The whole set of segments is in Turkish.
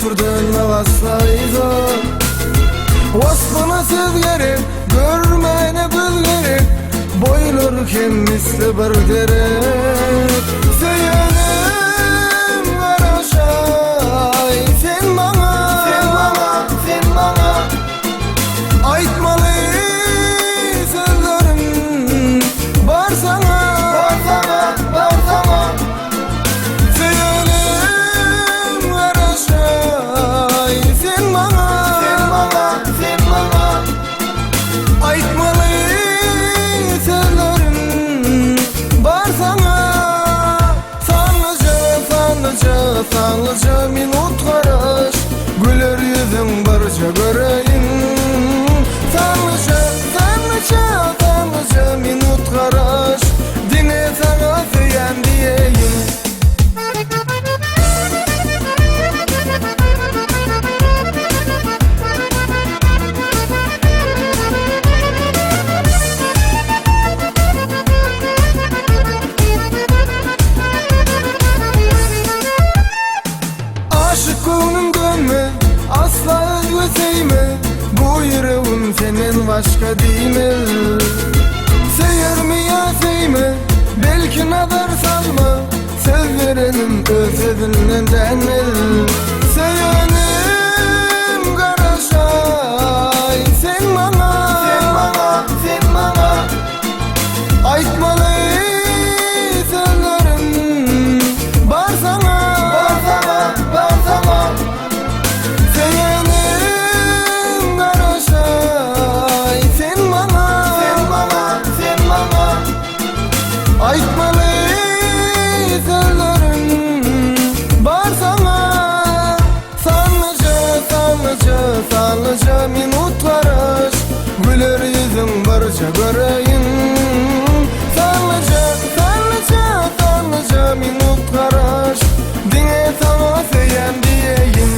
türden vaslaydı. Osmana söz gerek, görmeyene göz gerek, boylarken misli bir derek. Seyenim var aşağı, sen bana, sen bana, sen bana aytmalı sözlerim var sana, var sana, var sana. Seyenim var aşağı, sen bana, sen bana, sen bana aytmalı sözlerim var sana. Sanlıca minut garaş, güler yüzün barca göreyim. Sanlıca minut garaş, dine sana seyen diyeyim. Aşık koynum dönme, asla özleseyme, bu yüreğim senin başka değil mi? Seyer mi ya seyme, belki nazar salma, söz verelim özlediğinden mi? Seyenim karaşay, sen bana, sen bana, sen bana aytmalı sözlerim var sana, var sana, var sana. Seyenim karaşay, sen bana, sen bana, sen bana aytmalı sözlerim var sana. Sanlıca minut garaş, güler yüzün barca göreyim. Sanlıca minut garaş, dine sana seyen diyeyim.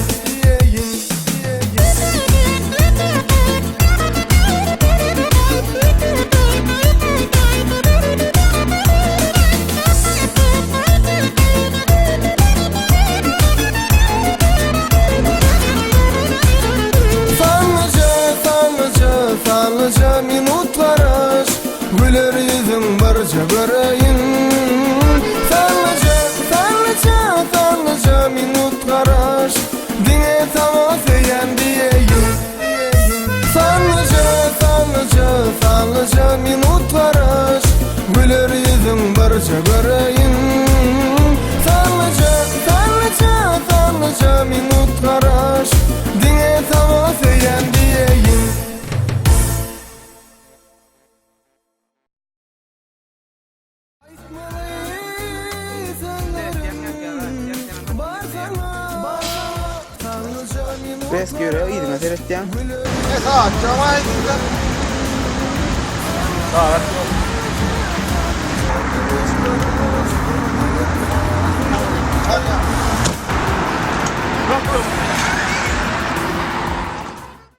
Sanlıca minut garaş, güler yüzün barca göreyim. Sanlıca minut garaş, dine sana seyen diyeyim. Sanlıca minut garaş, güler yüzün barca göreyim. Sanlıca minut garaş, dine sana seyen diyeyim. Ves görüyor, iyi mi seyrettiğin? Sağ ol, Cemal. Sağ ol.